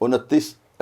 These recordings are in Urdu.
29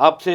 آپ سے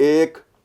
1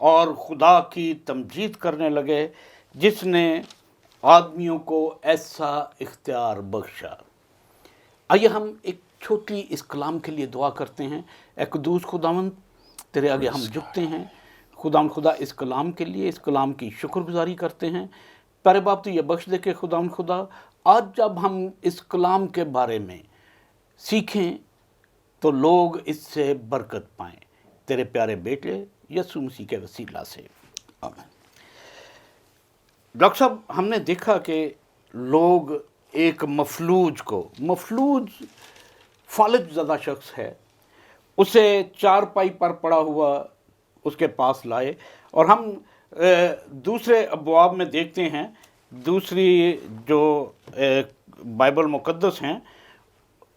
اور خدا کی تمجید کرنے لگے جس نے آدمیوں کو ایسا اختیار بخشا۔ آئیے ہم ایک چھوٹی اس کلام کے لیے دعا کرتے ہیں۔ اے قدوس خداوند، تیرے آگے ہم جھکتے ہیں خدا اس کلام کے لیے، اس کلام کی شکر گزاری کرتے ہیں۔ پیارے باپ تو یہ بخش دے کہ خدا آج جب ہم اس کلام کے بارے میں سیکھیں تو لوگ اس سے برکت پائیں، تیرے پیارے بیٹے یسوع مسیح کے وسیلہ سے، آمین۔ ڈاکٹر صاحب، ہم نے دیکھا کہ لوگ ایک مفلوج فالج زدہ شخص ہے، اسے چارپائی پر پڑا ہوا اس کے پاس لائے، اور ہم دوسرے ابواب میں دیکھتے ہیں، دوسری جو بائبل مقدس ہیں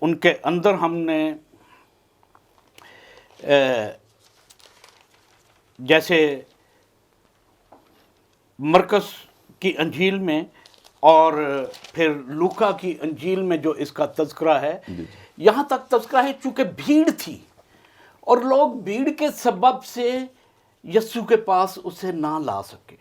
ان کے اندر ہم نے جیسے مرکس کی انجیل میں اور پھر لوکا کی انجیل میں جو اس کا تذکرہ ہے، یہاں تک تذکرہ ہے چونکہ بھیڑ تھی اور لوگ بھیڑ کے سبب سے یسوع کے پاس اسے نہ لا سکے،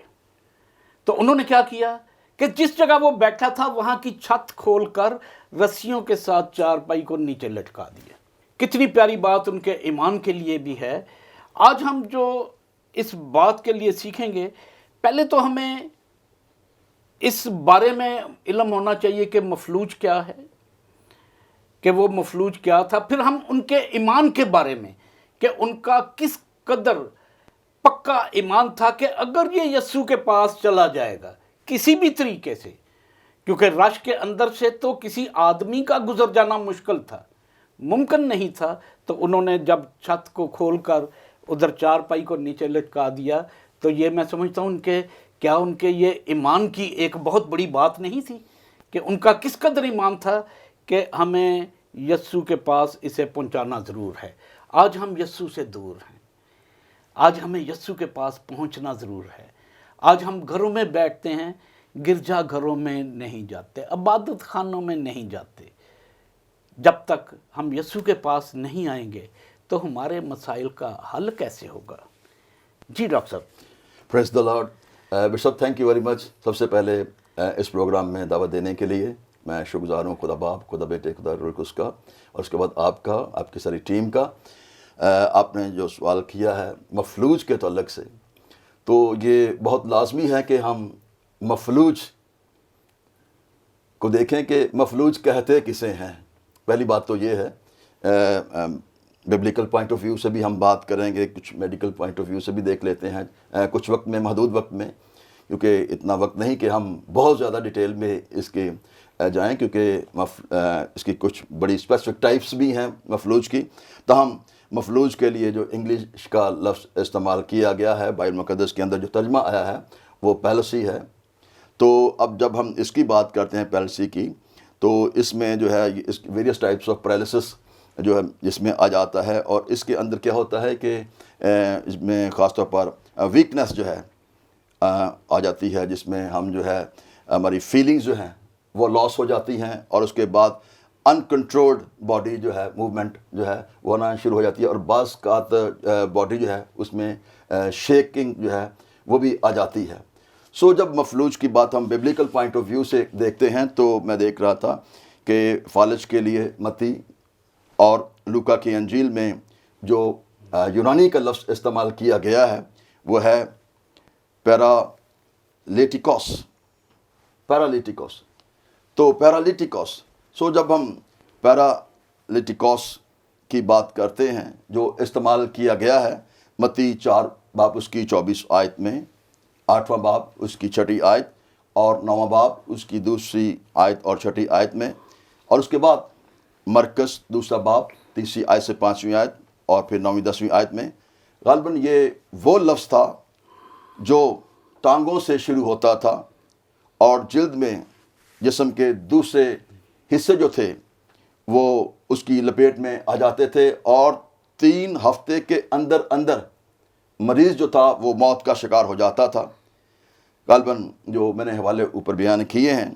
تو انہوں نے کیا کیا کہ جس جگہ وہ بیٹھا تھا وہاں کی چھت کھول کر رسیوں کے ساتھ چارپائی کو نیچے لٹکا دیا۔ کتنی پیاری بات ان کے ایمان کے لیے بھی ہے۔ آج ہم جو اس بات کے لیے سیکھیں گے، پہلے تو ہمیں اس بارے میں علم ہونا چاہیے کہ مفلوج کیا ہے، کہ وہ مفلوج کیا تھا، پھر ہم ان کے ایمان کے بارے میں کہ ان کا کس قدر پکا ایمان تھا کہ اگر یہ یسوع کے پاس چلا جائے گا کسی بھی طریقے سے، کیونکہ رش کے اندر سے تو کسی آدمی کا گزر جانا مشکل تھا، ممکن نہیں تھا، تو انہوں نے جب چھت کو کھول کر ادھر چارپائی کو نیچے لٹکا دیا، تو یہ میں سمجھتا ہوں ان کے یہ ایمان کی ایک بہت بڑی بات نہیں تھی کہ ان کا کس قدر ایمان تھا کہ ہمیں یسوع کے پاس اسے پہنچانا ضرور ہے۔ آج ہم یسوع سے دور ہیں، آج ہمیں یسوع کے پاس پہنچنا ضرور ہے۔ آج ہم گھروں میں بیٹھتے ہیں، گرجا گھروں میں نہیں جاتے، عبادت خانوں میں نہیں جاتے۔ جب تک ہم یسوع کے پاس نہیں آئیں گے تو ہمارے مسائل کا حل کیسے ہوگا؟ جی ڈاکٹر صاحب۔ Praise the lord. Bishop thank you very much. سب سے پہلے اس پروگرام میں دعوت دینے کے لیے میں شکر گزار ہوں خدا باپ، خدا بیٹے، خدا روح القدس کا، اور اس کے بعد آپ کا، آپ کی ساری ٹیم کا۔ آپ نے جو سوال کیا ہے مفلوج کے تعلق سے، تو یہ بہت لازمی ہے کہ ہم مفلوج کو دیکھیں کہ مفلوج کہتے کسے ہیں۔ پہلی بات تو یہ ہے، ببلیکل پوائنٹ آف ویو سے بھی ہم بات کریں گے، کچھ میڈیکل پوائنٹ آف ویو سے بھی دیکھ لیتے ہیں کچھ وقت میں، محدود وقت میں، کیونکہ اتنا وقت نہیں کہ ہم بہت زیادہ ڈیٹیل میں اس کے جائیں، کیونکہ اس کی کچھ بڑی اسپیسیفک ٹائپس بھی ہیں مفلوج کی۔ تاہم مفلوج کے لیے جو انگلش کا لفظ استعمال کیا گیا ہے بائبل مقدس کے اندر، جو ترجمہ آیا ہے وہ پیلسی ہے۔ تو اب جب ہم اس کی بات کرتے ہیں پیلسی کی، تو اس میں جو ہے اس ویریس ٹائپس آف پیرالسس جو ہے جس میں آ جاتا ہے، اور اس کے اندر کیا ہوتا ہے کہ اس میں خاص طور پر ویکنس جو ہے آ جاتی ہے، جس میں ہم جو ہے ہماری فیلنگز جو ہیں وہ لاس ہو جاتی ہیں، اور اس کے بعد انکنٹرولڈ باڈی جو ہے موومنٹ جو ہے وہ ہونا شروع ہو جاتی ہے، اور بعض اوقات باڈی جو ہے اس میں شیکنگ جو ہے وہ بھی آ جاتی ہے۔ سو جب مفلوج کی بات ہم ببلیکل پوائنٹ آف ویو سے دیکھتے ہیں، تو میں دیکھ رہا تھا کہ فالج کے لیے متی اور لوکا کی انجیل میں جو یونانی کا لفظ استعمال کیا گیا ہے وہ ہے پیرالیٹیکوس۔ تو پیرالیٹیکوس، سو جب ہم پیرالیٹیکوس کی بات کرتے ہیں جو استعمال کیا گیا ہے متی 4 باب اس کی 24 آیت میں، 8واں باب اس کی 6 آیت، اور 9واں باب اس کی 2 آیت اور 6 آیت میں، اور اس کے بعد مرکس 2 باب 3 آیت سے 5 آیت، اور پھر 9 10 آیت میں، غالباً یہ وہ لفظ تھا جو ٹانگوں سے شروع ہوتا تھا اور جلد میں جسم کے دوسرے حصے جو تھے وہ اس کی لپیٹ میں آ جاتے تھے، اور 3 ہفتے کے اندر مریض جو تھا وہ موت کا شکار ہو جاتا تھا۔ غالباً جو میں نے حوالے اوپر بیان کیے ہیں،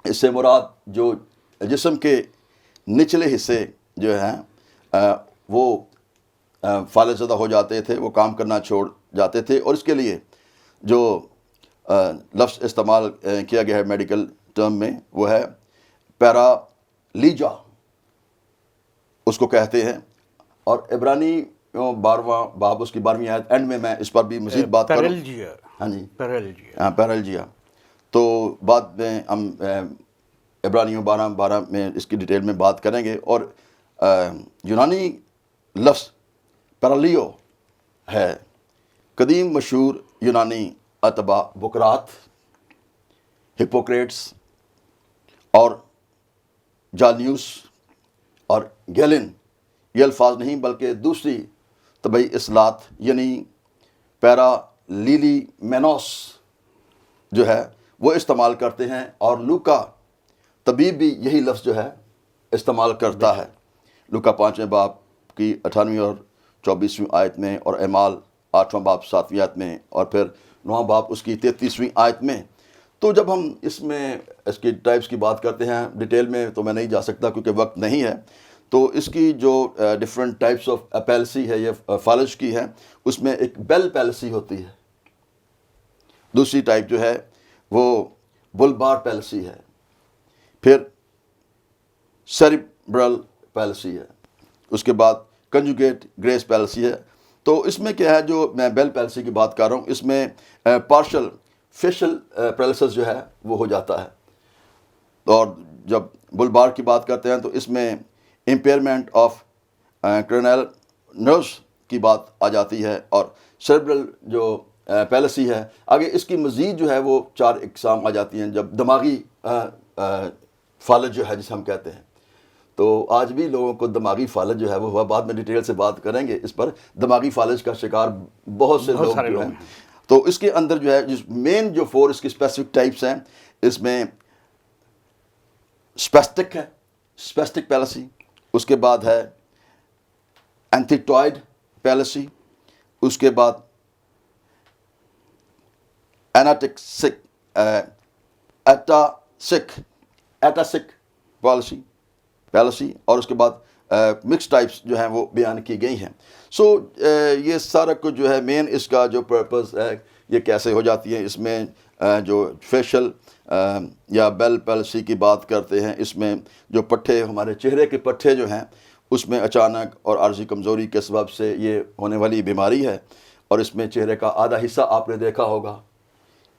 اس سے مراد جو جسم کے نچلے حصے جو ہیں وہ فالج زدہ ہو جاتے تھے، وہ کام کرنا چھوڑ جاتے تھے، اور اس کے لیے جو لفظ استعمال کیا گیا ہے میڈیکل ٹرم میں وہ ہے پیرالیجا، اس کو کہتے ہیں. اور عبرانی 12واں باب اس کی 12ویں آیت اینڈ میں اس پر بھی مزید بات کروں. پیرالجیا. ہاں جی، پیرالجیا. پیرالجیا. تو بعد میں ہم عبرانیوں 12 میں اس کی ڈیٹیل میں بات کریں گے. اور یونانی لفظ پیرالیو ہے. قدیم مشہور یونانی اتباء بکرات، ہپوکریٹس اور جالنیوس اور گیلن، یہ الفاظ نہیں بلکہ دوسری طبی اصطلاحات یعنی پیرالیلی مینوس جو ہے وہ استعمال کرتے ہیں. اور لوکا طبیب بھی یہی لفظ جو ہے استعمال کرتا ہے. لوکا 5ویں باب کی 18ویں اور 24ویں آیت میں، اور اعمال 8واں باب 7ویں آیت میں، اور پھر 9واں باب اس کی 33ویں آیت میں. تو جب ہم اس کی ٹائپس کی بات کرتے ہیں ڈیٹیل میں تو میں نہیں جا سکتا کیونکہ وقت نہیں ہے. تو اس کی جو ڈفرینٹ ٹائپس آف اپیلسی ہے یہ فالج کی ہے. اس میں ایک بیل پیلسی ہوتی ہے، دوسری ٹائپ جو ہے وہ بلبار پیلسی ہے، پھر سیریبرل پیلسی ہے، اس کے بعد کنجوگیٹ گریس پیلسی ہے. تو اس میں کیا ہے، جو میں بیل پیلسی کی بات کر رہا ہوں، اس میں پارشل فیشل پیرالسس جو ہے وہ ہو جاتا ہے. اور جب بلبار کی بات کرتے ہیں تو اس میں امپیئرمنٹ آف کرینل نروز کی بات آ جاتی ہے. اور سیریبرل جو پیلسی ہے، آگے اس کی مزید جو ہے وہ 4 اقسام آ جاتی ہیں. جب دماغی فالج جو ہے جسے ہم کہتے ہیں، تو آج بھی لوگوں کو دماغی فالج جو ہے وہ ہوا. بعد میں ڈیٹیل سے بات کریں گے اس پر. دماغی فالج کا شکار بہت سے لوگ جو ہیں. تو اس کے اندر جو ہے مین جو 4 اس کی اسپیسیفک ٹائپس ہیں، اس میں اسپیسٹک ہے، اسپیسٹک پیلسی. اس کے بعد ہے اینتھیٹوائڈ پیلسی. اس کے بعد ایناٹکسک ایٹاسک پیلسی. اور اس کے بعد مکس ٹائپس جو ہیں وہ بیان کی گئی ہیں. سو یہ سارا کچھ جو ہے مین اس کا جو پرپز ہے یہ کیسے ہو جاتی ہے. اس میں جو فیشل یا بیل پیلسی کی بات کرتے ہیں، اس میں جو پٹھے ہمارے چہرے کے پٹھے جو ہیں اس میں اچانک اور عارضی کمزوری کے سبب سے یہ ہونے والی بیماری ہے. اور اس میں چہرے کا آدھا حصہ آپ نے دیکھا ہوگا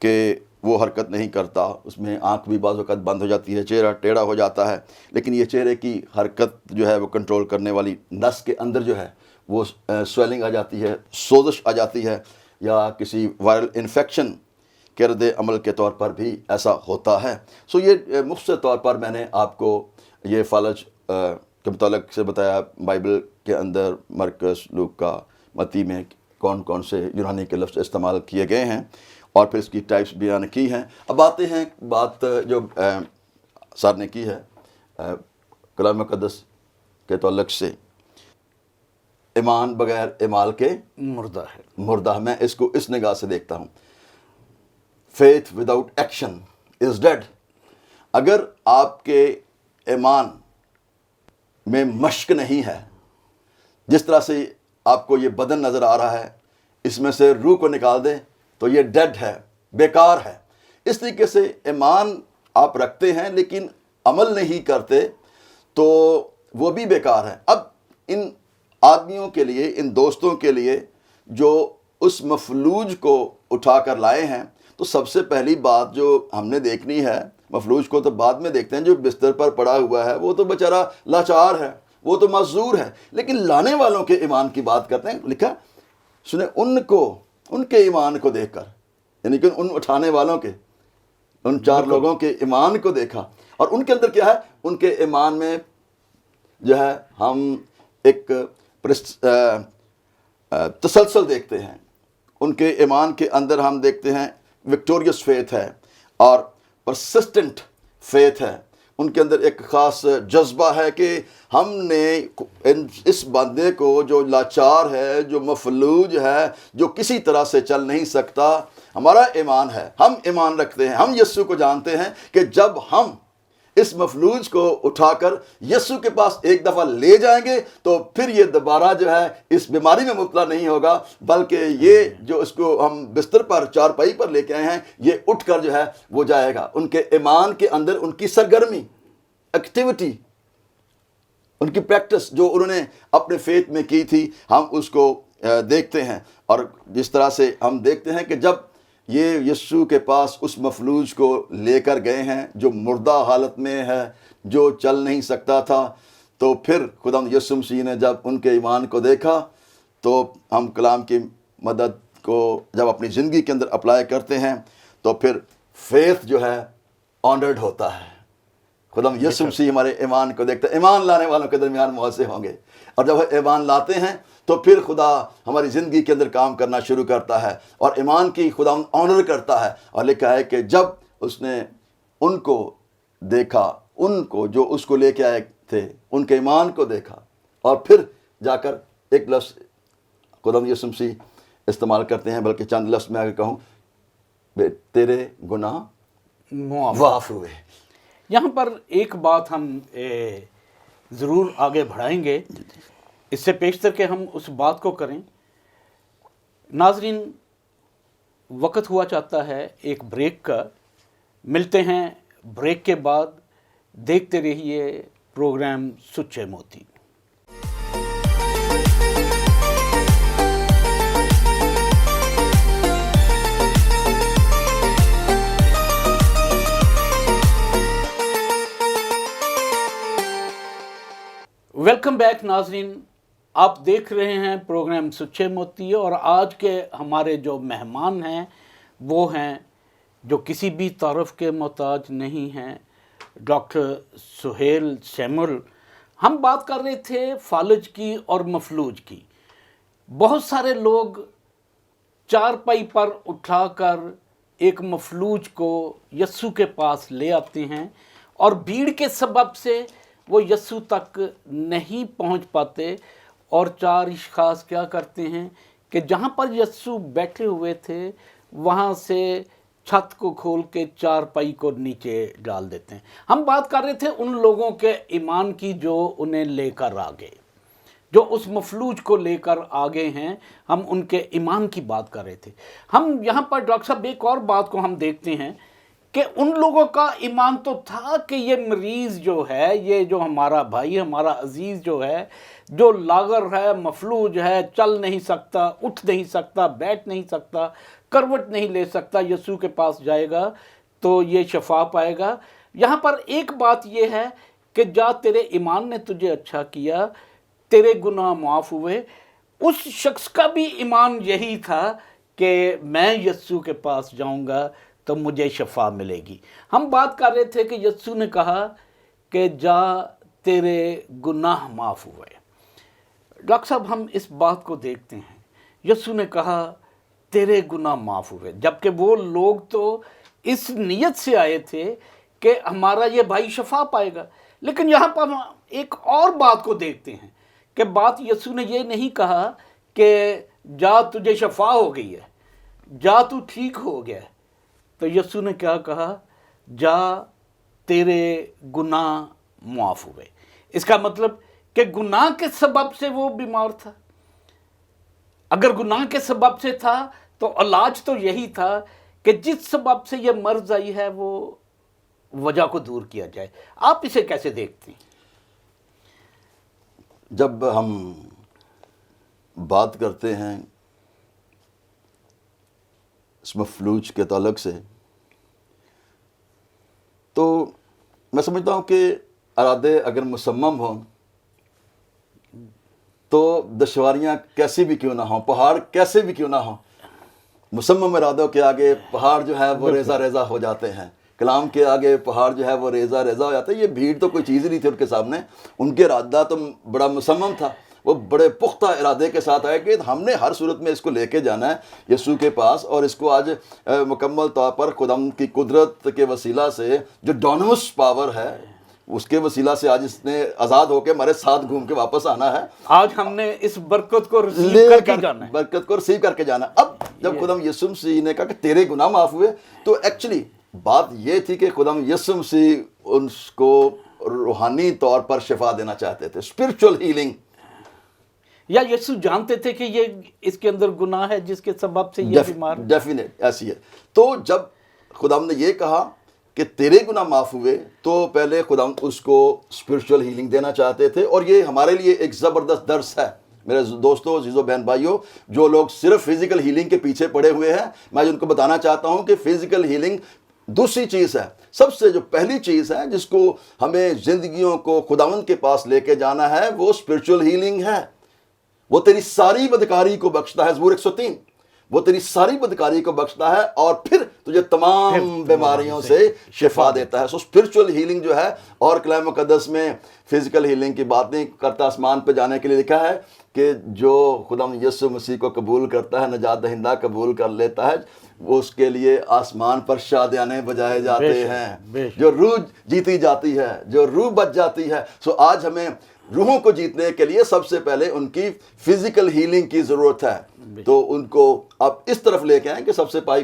کہ وہ حرکت نہیں کرتا. اس میں آنکھ بھی بعض اوقات بند ہو جاتی ہے، چہرہ ٹیڑھا ہو جاتا ہے. لیکن یہ چہرے کی حرکت جو ہے وہ کنٹرول کرنے والی نس کے اندر جو ہے وہ سویلنگ آ جاتی ہے، سوزش آ جاتی ہے، یا کسی وائرل انفیکشن کے رد عمل کے طور پر بھی ایسا ہوتا ہے. سو یہ مختصر طور پر میں نے آپ کو یہ فالج کے متعلق سے بتایا. بائبل کے اندر مرکز، لوکا، متی میں کون کون سے یونانی کے لفظ استعمال کیے گئے ہیں، اور پھر اس کی ٹائپس بیان کی ہیں. اب آتے ہیں بات جو سر نے کی ہے کلام مقدس کے تعلق سے. ایمان بغیر اعمال کے مردہ ہے. مردہ. میں اس کو اس نگاہ سے دیکھتا ہوں، faith without action is dead. اگر آپ کے ایمان میں مشق نہیں ہے، جس طرح سے آپ کو یہ بدن نظر آ رہا ہے، اس میں سے روح کو نکال دیں تو یہ ڈیڈ ہے، بیکار ہے. اس طریقے سے ایمان آپ رکھتے ہیں لیکن عمل نہیں کرتے تو وہ بھی بیکار ہے. اب ان آدمیوں کے لیے، ان دوستوں کے لیے جو اس مفلوج کو اٹھا کر لائے ہیں، تو سب سے پہلی بات جو ہم نے دیکھنی ہے، مفلوج کو تو بعد میں دیکھتے ہیں، جو بستر پر پڑا ہوا ہے وہ تو بیچارہ لاچار ہے، وہ تو معذور ہے. لیکن لانے والوں کے ایمان کی بات کرتے ہیں. لکھا سنیں، ان کے ایمان کو دیکھ کر، یعنی کہ ان اٹھانے والوں کے، ان 4 لوگوں کے ایمان کو دیکھا. اور ان کے اندر کیا ہے؟ ان کے ایمان میں جو ہے ہم ایک تسلسل دیکھتے ہیں. ان کے ایمان کے اندر ہم دیکھتے ہیں وکٹوریس فیتھ ہے اور پرسسٹنٹ فیتھ ہے. ان کے اندر ایک خاص جذبہ ہے کہ ہم نے اس بندے کو جو لاچار ہے، جو مفلوج ہے، جو کسی طرح سے چل نہیں سکتا، ہمارا ایمان ہے، ہم ایمان رکھتے ہیں، ہم یسوع کو جانتے ہیں کہ جب ہم اس مفلوج کو اٹھا کر یسوع کے پاس ایک دفعہ لے جائیں گے تو پھر یہ دوبارہ جو ہے اس بیماری میں مبتلا نہیں ہوگا، بلکہ یہ جو اس کو ہم بستر پر چارپائی پر لے کے آئے ہیں یہ اٹھ کر جو ہے وہ جائے گا۔ ان کے ایمان کے اندر ان کی سرگرمی، ایکٹیویٹی، ان کی پریکٹس جو انہوں نے اپنے فیتھ میں کی تھی، ہم اس کو دیکھتے ہیں۔ اور جس طرح سے ہم دیکھتے ہیں کہ جب یہ یسوع کے پاس اس مفلوج کو لے کر گئے ہیں جو مردہ حالت میں ہے، جو چل نہیں سکتا تھا، تو پھر خداوند یسوع مسیح نے جب ان کے ایمان کو دیکھا تو ہم کلام کی مدد کو جب اپنی زندگی کے اندر اپلائی کرتے ہیں تو پھر فیتھ جو ہے آنرڈ ہوتا ہے۔ خداوند یسوع مسیح ہمارے ایمان کو دیکھتا ہے۔ ایمان لانے والوں کے درمیان مؤثر ہوں گے، اور جب ایمان لاتے ہیں تو پھر خدا ہماری زندگی کے اندر کام کرنا شروع کرتا ہے، اور ایمان کی خدا آنر کرتا ہے۔ اور لکھا ہے کہ جب اس نے ان کو دیکھا، ان کو جو اس کو لے کے آئے تھے، ان کے ایمان کو دیکھا، اور پھر جا کر ایک لفظ خدا یسوع مسیح استعمال کرتے ہیں، بلکہ چند لفظ میں اگر کہوں، تیرے گناہ معاف ہوئے۔ یہاں پر ایک بات ہم ضرور آگے بڑھائیں گے، اس سے پیشتر کے ہم اس بات کو کریں۔ ناظرین، وقت ہوا چاہتا ہے ایک بریک کا، ملتے ہیں بریک کے بعد، دیکھتے رہیے پروگرام سچے موتی۔ ویلکم بیک ناظرین، آپ دیکھ رہے ہیں پروگرام سچے موتی، اور آج کے ہمارے جو مہمان ہیں وہ ہیں جو کسی بھی تعارف کے محتاج نہیں ہیں، ڈاکٹر سہیل سیمول۔ ہم بات کر رہے تھے فالج کی اور مفلوج کی۔ بہت سارے لوگ چارپائی پر اٹھا کر ایک مفلوج کو یسوع کے پاس لے آتے ہیں، اور بھیڑ کے سبب سے وہ یسوع تک نہیں پہنچ پاتے، اور چار اشخاص کیا کرتے ہیں کہ جہاں پر یسوع بیٹھے ہوئے تھے وہاں سے چھت کو کھول کے چارپائی کو نیچے ڈال دیتے ہیں۔ ہم بات کر رہے تھے ان لوگوں کے ایمان کی جو انہیں لے کر آگے، جو اس مفلوج کو لے کر آگے ہیں، ہم ان کے ایمان کی بات کر رہے تھے۔ ہم یہاں پر ڈاکٹر صاحب ایک اور بات کو ہم دیکھتے ہیں کہ ان لوگوں کا ایمان تو تھا کہ یہ مریض جو ہے، یہ جو ہمارا بھائی، ہمارا عزیز جو ہے، جو لاغر ہے، مفلوج ہے، چل نہیں سکتا، اٹھ نہیں سکتا، بیٹھ نہیں سکتا، کروٹ نہیں لے سکتا، یسوع کے پاس جائے گا تو یہ شفا پائے گا۔ یہاں پر ایک بات یہ ہے کہ جا، تیرے ایمان نے تجھے اچھا کیا، تیرے گناہ معاف ہوئے۔ اس شخص کا بھی ایمان یہی تھا کہ میں یسوع کے پاس جاؤں گا تو مجھے شفا ملے گی۔ ہم بات کر رہے تھے کہ یسوع نے کہا کہ جا، تیرے گناہ معاف ہوئے۔ ڈاکٹر صاحب، ہم اس بات کو دیکھتے ہیں، یسوع نے کہا تیرے گناہ معاف ہوئے، جبکہ وہ لوگ تو اس نیت سے آئے تھے کہ ہمارا یہ بھائی شفا پائے گا۔ لیکن یہاں پر ہم ایک اور بات کو دیکھتے ہیں کہ بات یسوع نے یہ نہیں کہا کہ جا، تجھے شفا ہو گئی ہے، جا، تو ٹھیک ہو گیا ہے۔ تو یسوع نے کیا کہا؟ جا، تیرے گناہ معاف ہوئے۔ اس کا مطلب کہ گناہ کے سبب سے وہ بیمار تھا۔ اگر گناہ کے سبب سے تھا تو علاج تو یہی تھا کہ جس سبب سے یہ مرض آئی ہے وہ وجہ کو دور کیا جائے۔ آپ اسے کیسے دیکھتے ہیں؟ جب ہم بات کرتے ہیں اس مفلوج کے تعلق سے، تو میں سمجھتا ہوں کہ ارادے اگر مصمم ہوں تو دشواریاں کیسی بھی کیوں نہ ہوں، پہاڑ کیسے بھی کیوں نہ ہوں، مصمم ارادوں کے آگے پہاڑ جو ہے وہ ریزہ ریزہ ہو جاتے ہیں۔ کلام کے آگے پہاڑ جو ہے وہ ریزہ ریزہ ہو جاتا ہے۔ یہ بھیڑ تو کوئی چیز ہی نہیں تھی ان کے سامنے، ان کے ارادہ تو بڑا مصمم تھا، وہ بڑے پختہ ارادے کے ساتھ آئے کہ ہم نے ہر صورت میں اس کو لے کے جانا ہے یسوع کے پاس، اور اس کو آج مکمل طور پر خداوند کی قدرت کے وسیلہ سے جو ڈونمس پاور ہے اس کے وسیلہ سے آج اس نے آزاد ہو کے ہمارے ساتھ گھوم کے واپس آنا ہے۔ آج ہم نے اس برکت کو ریسیو کر کے جانا ہے، برکت کو ریسیو کر کے جانا۔ اب جب خداوند یسوع مسیح نے کہا کہ تیرے گناہ معاف ہوئے، تو ایکچولی بات یہ تھی کہ خدا یسوع مسیح ان کو روحانی طور پر شفا دینا چاہتے تھے، اسپرچل ہیلنگ. یا یسوع جانتے تھے کہ یہ اس کے اندر گناہ ہے جس کے سبب سے یہ بیمار ہے؟ ڈیفینیٹ ایسی ہے. تو جب خدا نے یہ کہا کہ تیرے گناہ معاف ہوئے تو پہلے خدا اس کو اسپرچل ہیلنگ دینا چاہتے تھے. اور یہ ہمارے لیے ایک زبردست درس ہے میرے دوستوں، عزیزو، بہن بھائیوں. جو لوگ صرف فزیکل ہیلنگ کے پیچھے پڑے ہوئے ہیں، میں ان کو بتانا چاہتا ہوں کہ فزیکل ہیلنگ دوسری چیز ہے. سب سے جو پہلی چیز ہے جس کو ہمیں زندگیوں کو خداوند کے پاس لے کے جانا ہے وہ اسپرچل ہیلنگ ہے. وہ تیری ساری بدکاری کو بخشتا ہے. زبور 103. وہ تیری ساری بدکاری کو بخشتا ہے اور پھر تجھے تمام بیماریوں سے شفا دیتا ہے. سو اسپرچل ہیلنگ جو ہے، اور کلام مقدس میں فزیکل ہیلنگ کی بات نہیں کرتا، آسمان پہ جانے کے لیے لکھا ہے کہ جو خدا یسوع مسیح کو قبول کرتا ہے، نجات دہندہ قبول کر لیتا ہے، وہ اس کے لیے آسمان پر شادیانے بجائے جاتے ہیں. جو روح جیتی جاتی ہے، جو روح بچ جاتی ہے. سو آج ہمیں روحوں کو جیتنے کے لیے سب سے پہلے ان کی فزیکل ہیلنگ کی ضرورت ہے. تو ان کو آپ اس طرف لے کے آئیں کہ سب سے بھائی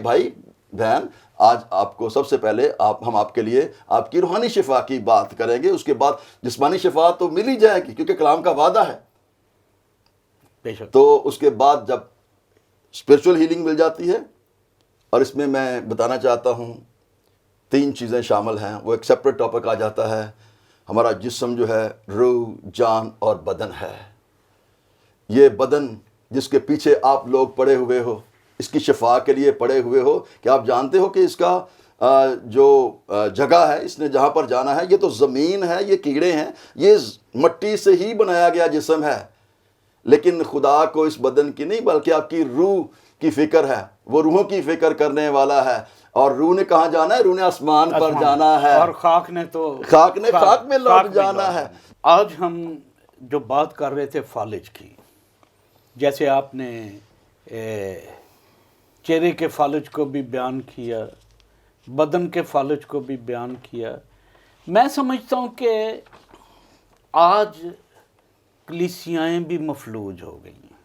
بہن، آج آپ کو سب سے پہلے ہم آپ کے لیے آپ کی روحانی شفا کی بات کریں گے. اس کے بعد جسمانی شفا تو مل ہی جائے گی کیونکہ کلام کا وعدہ ہے. تو اس کے بعد جب اسپرچل ہیلنگ مل جاتی ہے، اور اس میں بتانا چاہتا ہوں 3 چیزیں شامل ہیں. وہ ایک سیپریٹ ٹاپک آ جاتا ہے. ہمارا جسم جو ہے روح، جان اور بدن ہے. یہ بدن جس کے پیچھے آپ لوگ پڑے ہوئے ہو، اس کی شفا کے لیے پڑے ہوئے ہو، کہ آپ جانتے ہو کہ اس کا جو جگہ ہے، اس نے جہاں پر جانا ہے، یہ تو زمین ہے، یہ کیڑے ہیں، یہ مٹی سے ہی بنایا گیا جسم ہے. لیکن خدا کو اس بدن کی نہیں بلکہ آپ کی روح کی فکر ہے. وہ روحوں کی فکر کرنے والا ہے. اور روح نے کہاں جانا ہے؟ روح نے آسمان پر جانا ہے. اور خاک میں لوٹ جانا ہے. آج ہم جو بات کر رہے تھے فالج کی، جیسے آپ نے چہرے کے فالج کو بھی بیان کیا، بدن کے فالج کو بھی بیان کیا. میں سمجھتا ہوں کہ آج کلیسیائیں بھی مفلوج ہو گئی ہیں.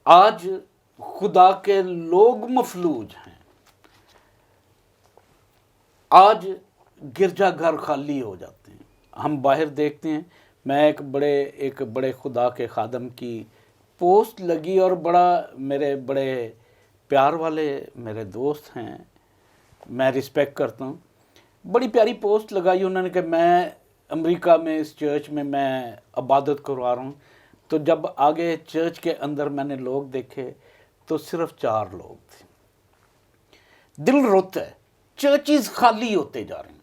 آج خدا کے لوگ مفلوج ہیں. آج گرجا گھر خالی ہو جاتے ہیں. ہم باہر دیکھتے ہیں. میں ایک بڑے خدا کے خادم کی پوسٹ لگی، اور میرے بڑے پیار والے میرے دوست ہیں، میں رسپیکٹ کرتا ہوں. بڑی پیاری پوسٹ لگائی انہوں نے کہ میں امریکہ میں اس چرچ میں عبادت کروا رہا ہوں. تو جب آگے چرچ کے اندر میں نے لوگ دیکھے تو صرف 4 لوگ تھے. دل روتا ہے. چرچز خالی ہوتے جا رہے ہیں.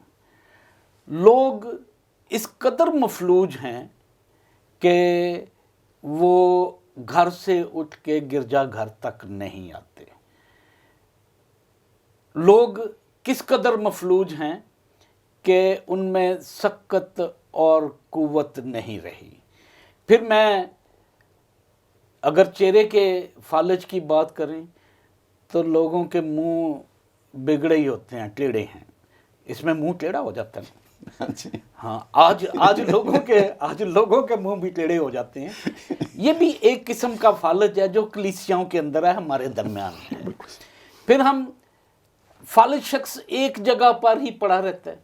لوگ اس قدر مفلوج ہیں کہ وہ گھر سے اٹھ کے گرجا گھر تک نہیں آتے. لوگ کس قدر مفلوج ہیں کہ ان میں سکت اور قوت نہیں رہی. پھر میں اگر چہرے کے فالج کی بات کریں تو لوگوں کے منہ بگڑے ہی ہوتے ہیں، ٹیڑھے ہیں. اس میں منہ ٹیڑھا ہو جاتا ہے. ہاں، آج لوگوں کے منہ بھی ٹیڑھے ہو جاتے ہیں. یہ بھی ایک قسم کا فالج ہے جو کلیسیاؤں کے اندر ہے، ہمارے درمیان ہے. پھر ہم فالج شخص ایک جگہ پر ہی پڑا رہتا ہے،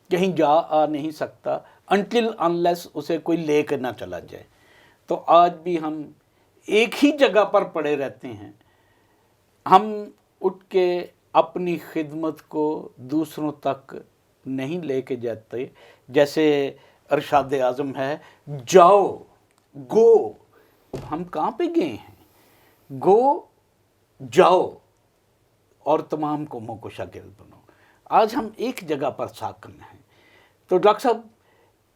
کہیں جا آ نہیں سکتا until unless اسے کوئی لے کے نہ چلا جائے. تو آج بھی ہم ایک ہی جگہ پر پڑے رہتے ہیں. ہم اٹھ کے اپنی خدمت کو دوسروں تک نہیں لے کے جاتے. جیسے ارشاد اعظم ہے، جاؤ، گو. ہم کہاں پہ گئے ہیں؟ گو، جاؤ اور تمام قوموں کو شاگرد بنو. آج ہم ایک جگہ پر ساکن ہیں. تو ڈاکٹر صاحب،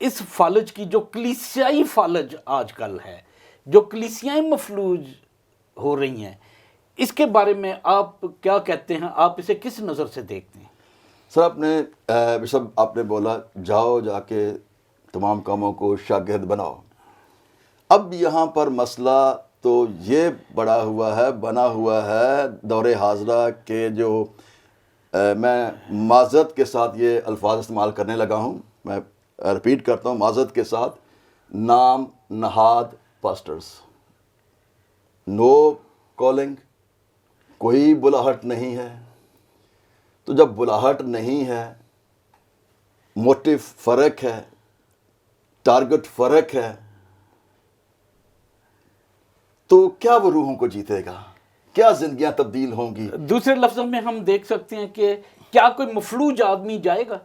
اس فالج کی جو کلیسیائی فالج آج کل ہے، جو کلیسیائیں مفلوج ہو رہی ہیں، اس کے بارے میں آپ کیا کہتے ہیں؟ آپ اسے کس نظر سے دیکھتے ہیں؟ سر، آپ نے بولا جاؤ، جا کے تمام قوموں کو شاگرد بناؤ. اب یہاں پر مسئلہ تو یہ بنا ہوا ہے دور حاضرہ کے، جو میں معذرت کے ساتھ یہ الفاظ استعمال کرنے لگا ہوں. میں رپیٹ کرتا ہوں معذرت کے ساتھ. نام نہاد پاسٹرز. نو کالنگ، کوئی بلاہٹ نہیں ہے. تو جب بلاہٹ نہیں ہے، موٹیو فرق ہے، ٹارگٹ فرق ہے، تو کیا وہ روحوں کو جیتے گا؟ کیا زندگیاں تبدیل ہوں گی؟ دوسرے لفظوں میں ہم دیکھ سکتے ہیں کہ کیا کوئی مفلوج آدمی جائے گا؟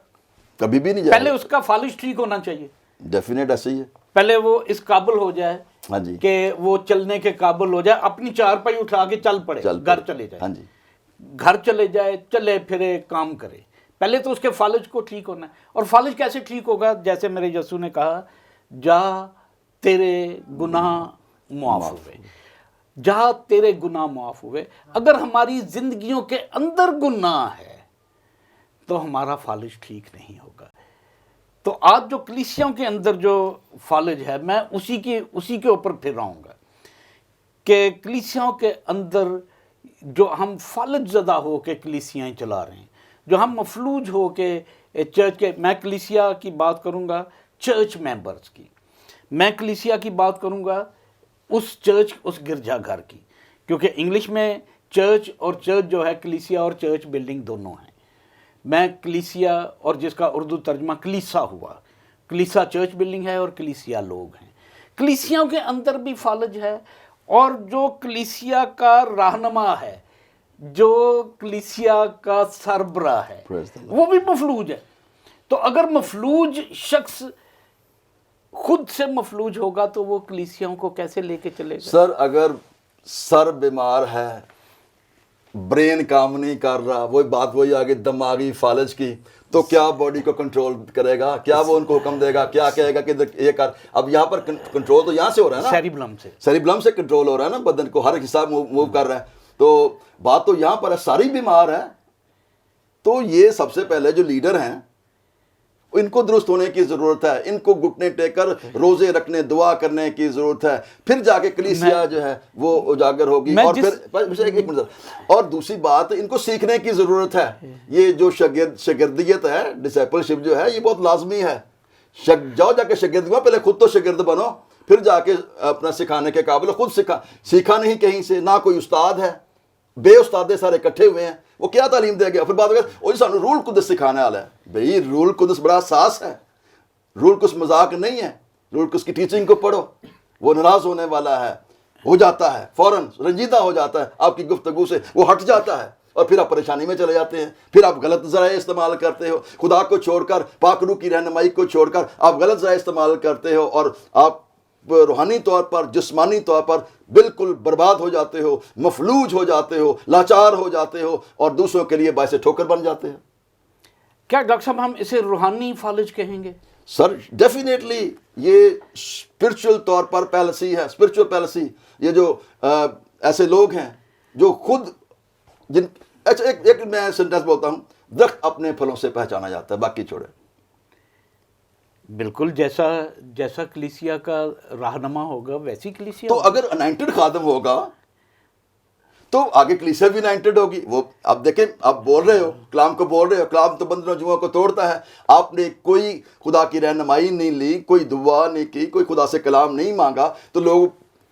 کبھی بھی نہیں جائے پہلے اس کا فالج ٹھیک ہونا چاہیے، ڈیفینیٹ ایسے ہی ہے. پہلے وہ اس قابل ہو جائے ہاں جی، کہ وہ چلنے کے قابل ہو جائے، اپنی چارپائی اٹھا کے چل پڑے، گھر چلے جائے. ہاں جی، گھر چلے جائے، چلے پھرے، کام کرے. پہلے تو اس کے فالج کو ٹھیک ہونا ہے. اور فالج کیسے ٹھیک ہوگا؟ جیسے میرے یسوع نے کہا، جا تیرے گناہ معاف ہوئے، جا تیرے گناہ معاف ہوئے. اگر ہماری زندگیوں کے اندر گناہ ہے تو ہمارا فالج ٹھیک نہیں ہوگا. تو آج جو کلیسیوں کے اندر جو فالج ہے، میں اسی کے اوپر پھر رہا ہوں گا کہ کلیسیوں کے اندر جو ہم فالج زدہ ہو کے کلیسیاں چلا رہے ہیں، جو ہم مفلوج ہو کے چرچ کے، میں کلیسیا کی بات کروں گا چرچ ممبرز کی، میں کلیسیا کی بات کروں گا اس چرچ، اس گرجا گھر کی، کیونکہ انگلش میں چرچ اور چرچ جو ہے کلیسیا اور چرچ بلڈنگ دونوں ہیں. میں کلیسیا اور جس کا اردو ترجمہ کلیسا ہوا، کلیسا چرچ بلڈنگ ہے اور کلیسیا لوگ ہیں. کلیسیوں کے اندر بھی فالج ہے، اور جو کلیسیا کا رہنما ہے، جو کلیسیا کا سربراہ ہے، وہ بھی مفلوج ہے. تو اگر مفلوج شخص خود سے مفلوج ہوگا تو وہ کلیسیوں کو کیسے لے کے چلے گا؟ سر اگر سر بیمار ہے، برین کام نہیں کر رہا، وہی بات وہی آگے دماغی فالج کی، تو کیا باڈی کو کنٹرول کرے گا؟ کیا وہ ان کو حکم دے گا؟ کیا کہے گا کہ یہ کر؟ اب یہاں پر کنٹرول تو یہاں سے ہو رہا ہے نا، سیریبلم سے کنٹرول ہو رہا ہے نا، بدن کو ہر حصہ موو کر رہا ہے. تو بات تو یہاں پر ہے، ساری بیمار ہے. تو یہ سب سے پہلے جو لیڈر ہیں ان کو درست ہونے کی ضرورت ہے، ان کو گھٹنے ٹیک کر روزے رکھنے، دعا کرنے کی ضرورت ہے. پھر جا کے کلیسیا جو ہے وہ اجاگر ہوگی. اور پھر ایک منٹ، اور دوسری بات، ان کو سیکھنے کی ضرورت ہے. یہ جو شاگردیت ہے، ڈسائپلشپ جو ہے، یہ بہت لازمی ہے. جاؤ جا کے شاگرد ہوا، پہلے خود تو شاگرد بنو، پھر جا کے اپنا سکھانے کے قابل. خود سیکھا نہیں کہیں سے، نہ کوئی استاد ہے، بے استادے سارے اکٹھے ہوئے ہیں، وہ کیا تعلیم دے گیا؟ پھر بات اگر وہ سانو رول قدس سکھانے والا ہے. بھئی رول قدس بڑا حساس ہے، رول قدس مذاق نہیں ہے. رول قدس کی ٹیچنگ کو پڑھو، وہ ناراض ہونے والا ہے، ہو جاتا ہے، فوراً رنجیدہ ہو جاتا ہے آپ کی گفتگو سے، وہ ہٹ جاتا ہے، اور پھر آپ پریشانی میں چلے جاتے ہیں. پھر آپ غلط ذرائع استعمال کرتے ہو، خدا کو چھوڑ کر، پاک روح کی رہنمائی کو چھوڑ کر آپ غلط ذرائع استعمال کرتے ہو، اور آپ روحانی طور پر، جسمانی طور پر بالکل برباد ہو جاتے ہو، مفلوج ہو جاتے ہو، لاچار ہو جاتے ہو، اور دوسروں کے لیے باعث ٹھوکر بن جاتے ہیں. کیا ڈاکٹر صاحب ہم اسے روحانی فالج کہیں گے؟ سر ڈیفینیٹلی یہ اسپرچل طور پر پیلسی ہے، اسپرچل پیلسی. یہ جو ایسے لوگ ہیں جو خود ایک میں سینٹینس بولتا ہوں، درخت اپنے پھلوں سے پہچانا جاتا ہے، باقی چھوڑے. بالکل جیسا کلیسیا کا رہنما ہوگا ویسی کلیسیا تو اگر انائنٹڈ خادم ہوگا تو آگے کلیسیا بھی انائنٹڈ ہوگی. وہ اب دیکھیں، آپ بول رہے ہو، کلام کو بول رہے ہو، کلام تو بندوں جوؤں کو توڑتا ہے. آپ نے کوئی خدا کی رہنمائی نہیں لی، کوئی دعا نہیں کی، کوئی خدا سے کلام نہیں مانگا. تو لوگ،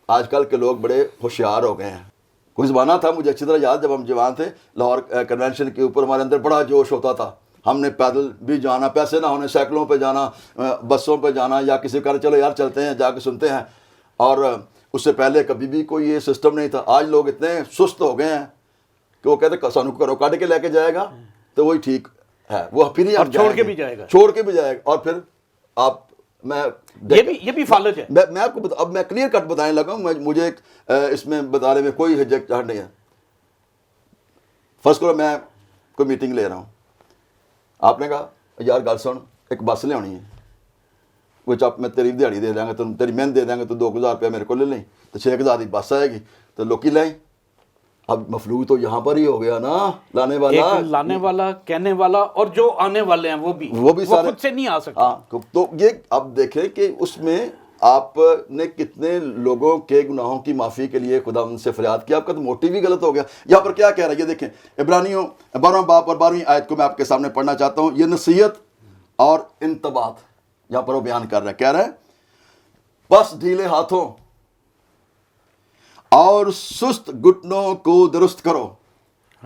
آج کل کے لوگ بڑے ہوشیار ہو گئے ہیں. کوئی زمانہ تھا، مجھے اچھی طرح یاد، جب ہم جوان تھے، لاہور کنونشن کے اوپر ہمارے اندر بڑا جوش ہوتا تھا. ہم نے پیدل بھی جانا، پیسے نہ ہونے سائیکلوں پہ جانا، بسوں پہ جانا، یا کسی کا چلو یار چلتے ہیں، جا کے سنتے ہیں. اور اس سے پہلے کبھی بھی کوئی یہ سسٹم نہیں تھا. آج لوگ اتنے سست ہو گئے ہیں کہ وہ کہتے ہیں سانو کرو کاٹ کے لے کے جائے گا تو وہی ٹھیک ہے، وہ پھر ہی چھوڑ کے بھی جائے گا، چھوڑ کے بھی جائے گا. اور پھر آپ، میں یہ بھی فالج ہے. میں آپ کو اب میں کلیئر کٹ بتانے لگا ہوں. مجھے اس میں بتانے میں کوئی ہچکچاہٹ نہیں ہے. فرض کرو میں کوئی میٹنگ لے رہا ہوں، آپ نے کہا یار گل سن، ایک بس لے آنی ہے، وہ چپ میں تیری دیہڑی دے دیں گے، تیری محنت دے دیں گے، تو 2000 روپیہ میرے کو لے لیں، تو 6000 کی بس آئے گی، تو لوکی لائیں. اب مفلوج تو یہاں پر ہی ہو گیا نا، لانے والا کہنے والا، اور جو آنے والے ہیں وہ بھی سارے خود سے نہیں آ سکتے. ہاں، تو یہ اب دیکھیں کہ اس میں آپ نے کتنے لوگوں کے گناہوں کی معافی کے لیے خدا ان سے فریاد کیا. آپ کا تو موٹیو ہی غلط ہو گیا. یہاں پر کیا کہہ رہا ہے یہ دیکھیں، عبرانیوں 12 باب اور 12ویں آیت کو میں آپ کے سامنے پڑھنا چاہتا ہوں. یہ نصیحت اور انتباہات یہاں پر وہ بیان کر رہا ہے. کہہ رہا ہے، بس ڈھیلے ہاتھوں اور سست گھٹنوں کو درست کرو.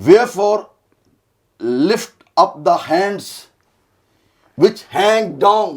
Wherefore lift up the hands which hang down.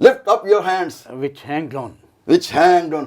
Lift up your hands which hang down. which hang down.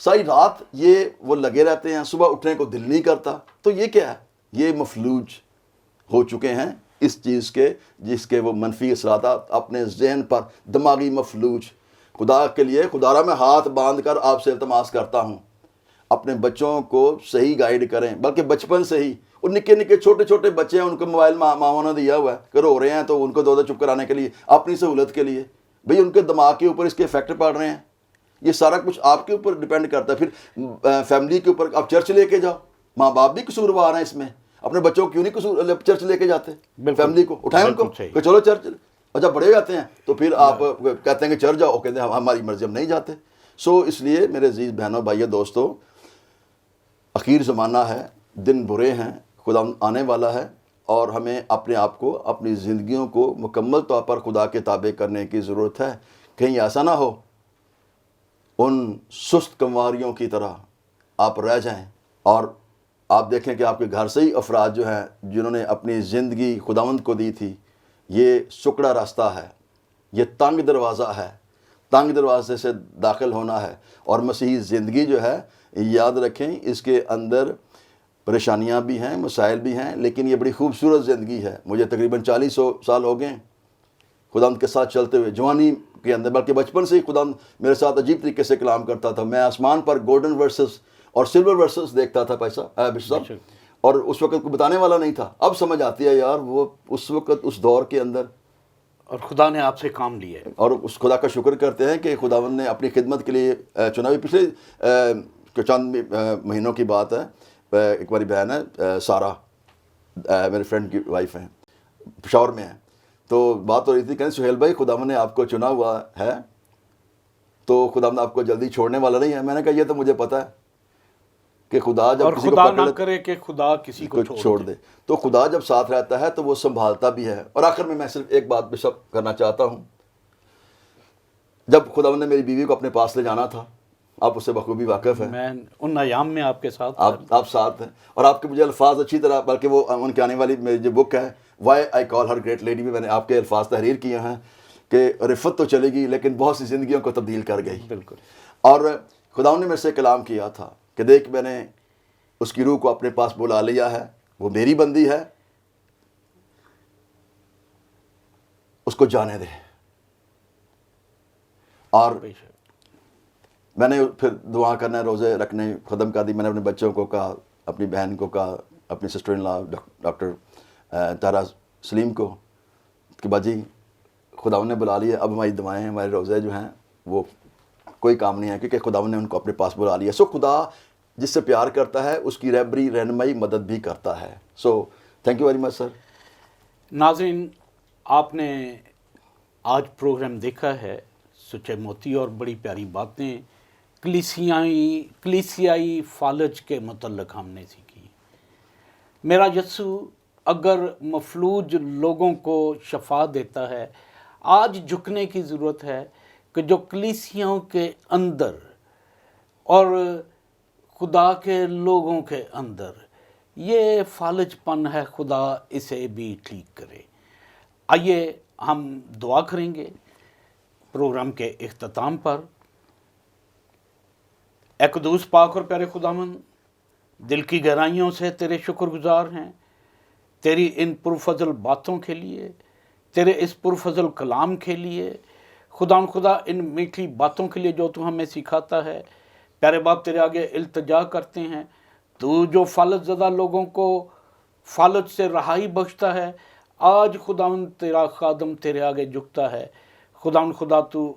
ساری رات یہ وہ لگے رہتے ہیں, صبح اٹھنے کو دل نہیں کرتا. تو یہ کیا ہے؟ یہ مفلوج ہو چکے ہیں اس چیز کے جس کے وہ منفی اثرات اپنے ذہن پر, دماغی مفلوج. خدا کے لیے خدارا میں ہاتھ باندھ کر آپ سے التماس کرتا ہوں, اپنے بچوں کو صحیح گائیڈ کریں, بلکہ بچپن سے ہی. اور نکے نکے چھوٹے چھوٹے بچے ہیں, ان کو موبائل ماؤں نے دیا ہوا ہے کہ رو رہے ہیں تو ان کو دو چپ کرانے کے لیے, اپنی سہولت کے لیے. بھئی ان کے دماغ کے اوپر اس کے افیکٹ پڑ رہے ہیں. یہ سارا کچھ آپ کے اوپر ڈیپینڈ کرتا ہے. پھر فیملی کے اوپر آپ چرچ لے کے جاؤ, ماں باپ بھی قصوروار ہیں اس میں. اپنے بچوں کو کیوں نہیں چرچ لے کے جاتے؟ فیملی کو اٹھائیں ان کو کہ چلو چرچ. اور جب بڑے جاتے ہیں تو پھر آپ کہتے ہیں کہ چرچ جاؤ, کہتے ہیں ہماری مرضی, ہم نہیں جاتے. سو اس لیے میرے عزیز بہنوں بھائیو دوستو, اخیر زمانہ ہے, دن برے ہیں, خدا آنے والا ہے, اور ہمیں اپنے آپ کو, اپنی زندگیوں کو مکمل طور پر خدا کے تابع کرنے کی ضرورت ہے. کہیں ایسا نہ ہو ان سست کنواریوں کی طرح آپ رہ جائیں. اور آپ دیکھیں کہ آپ کے گھر سے ہی افراد جو ہیں جنہوں نے اپنی زندگی خداوند کو دی تھی, یہ سکڑا راستہ ہے, یہ تنگ دروازہ ہے, تنگ دروازے سے داخل ہونا ہے. اور مسیحی زندگی جو ہے, یاد رکھیں اس کے اندر پریشانیاں بھی ہیں, مسائل بھی ہیں, لیکن یہ بڑی خوبصورت زندگی ہے. مجھے تقریباً 40 سال ہو گئے خداوند کے ساتھ چلتے ہوئے, جوانی کے اندر, بلکہ بچپن سے ہی خداوند میرے ساتھ عجیب طریقے سے کلام کرتا تھا. میں آسمان پر گولڈن ورسز اور سلور ورسز دیکھتا تھا بشر صاحب, اور اس وقت کو بتانے والا نہیں تھا. اب سمجھ آتی ہے یار وہ اس وقت اس دور کے اندر, اور خدا نے آپ سے کام لیا ہے. اور اس خدا کا شکر کرتے ہیں کہ خداوند نے اپنی خدمت کے لیے چنا. بھی پچھلے چند مہینوں کی بات ہے, ایک باری بہن ہے سارہ, میرے فرینڈ کی وائف ہیں, پشاور میں ہیں, تو بات ہو رہی تھی, کہیں سہیل بھائی خداوند نے آپ کو چنا ہوا ہے تو خداوند آپ کو جلدی چھوڑنے والا نہیں ہے. میں نے کہا یہ تو مجھے پتا ہے کہ خدا جب کسی کو خدا نہ کرے کہ خدا کسی کو چھوڑ دے, تو خدا جب ساتھ رہتا ہے تو وہ سنبھالتا بھی ہے. اور آخر میں صرف ایک بات بشپ کرنا چاہتا ہوں. جب خداوند نے میری بیوی کو اپنے پاس لے جانا تھا, آپ اس سے بخوبی واقف ہیں, میں ان ایام میں آپ کے ساتھ, آپ ساتھ ہیں, اور آپ کے مجھے الفاظ اچھی طرح, بلکہ وہ ان کے آنے والی میری جو بک ہے وائی آئی کال ہر گریٹ لیڈی میں نے آپ کے الفاظ تحریر کیے ہیں کہ رفت تو چلے گی لیکن بہت سی زندگیوں کو تبدیل کر گئی. بالکل. اور خداوند نے میرے سے کلام کیا تھا کہ دیکھ میں نے اس کی روح کو اپنے پاس بلا لیا ہے, وہ میری بندی ہے, اس کو جانے دے. اور میں نے پھر دعا کرنا, روزے رکھنے ختم کر دی. میں نے اپنے بچوں کو کہا, اپنی بہن کو کہا, اپنی sister in law doctor Tahira Salim کو کہ باجی خداوند نے بلا لیا, اب ہماری دعائیں, ہمارے روزے جو ہیں وہ کوئی کام نہیں ہے, کیونکہ خداوند نے ان کو اپنے پاس بلا لیا. سو خدا جس سے پیار کرتا ہے اس کی رہبری, رہنمائی, مدد بھی کرتا ہے. So thank you very much sir. ناظرین, آپ نے آج پروگرام دیکھا ہے, سچے موتی اور بڑی پیاری باتیں کلیسیائی فالج کے متعلق ہم نے سیکھی. میرا یسوع اگر مفلوج لوگوں کو شفا دیتا ہے, آج جھکنے کی ضرورت ہے کہ جو کلیسیاؤں کے اندر اور خدا کے لوگوں کے اندر یہ فالج پن ہے, خدا اسے بھی ٹھیک کرے. آئیے ہم دعا کریں گے پروگرام کے اختتام پر. اے قدوس پاک اور پیارے خداوند, دل کی گہرائیوں سے تیرے شکر گزار ہیں تیری ان پرفضل باتوں کے لیے, تیرے اس پرفضل کلام کے لیے. خدا ان میٹھی باتوں کے لیے جو تو ہمیں سکھاتا ہے. پیارے باپ تیرے آگے التجا کرتے ہیں, تو جو فالج زدہ لوگوں کو فالج سے رہائی بخشتا ہے, آج خداوند تیرا خادم تیرے آگے جھکتا ہے. خدا تو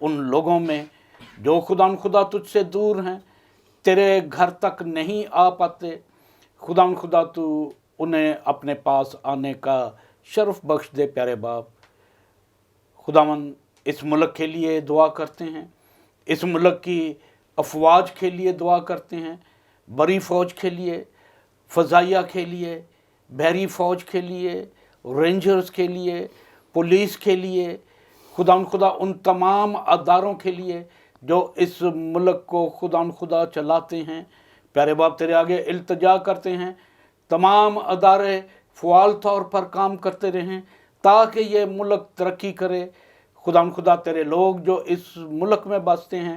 ان لوگوں میں جو خدا تجھ سے دور ہیں, تیرے گھر تک نہیں آ پاتے, خدا تو انہیں اپنے پاس آنے کا شرف بخش دے. پیارے باپ خداوند اس ملک کے لیے دعا کرتے ہیں, اس ملک کی افواج کے لیے دعا کرتے ہیں, بڑی فوج کے لیے, فضائیہ کے لیے, بحری فوج کے لیے, رینجرز کے لیے, پولیس کے لیے. خدا ان تمام اداروں کے لیے جو اس ملک کو خدا چلاتے ہیں. پیارے باپ تیرے آگے التجا کرتے ہیں, تمام ادارے فعال طور پر کام کرتے رہیں تاکہ یہ ملک ترقی کرے. خدا تیرے لوگ جو اس ملک میں بستے ہیں,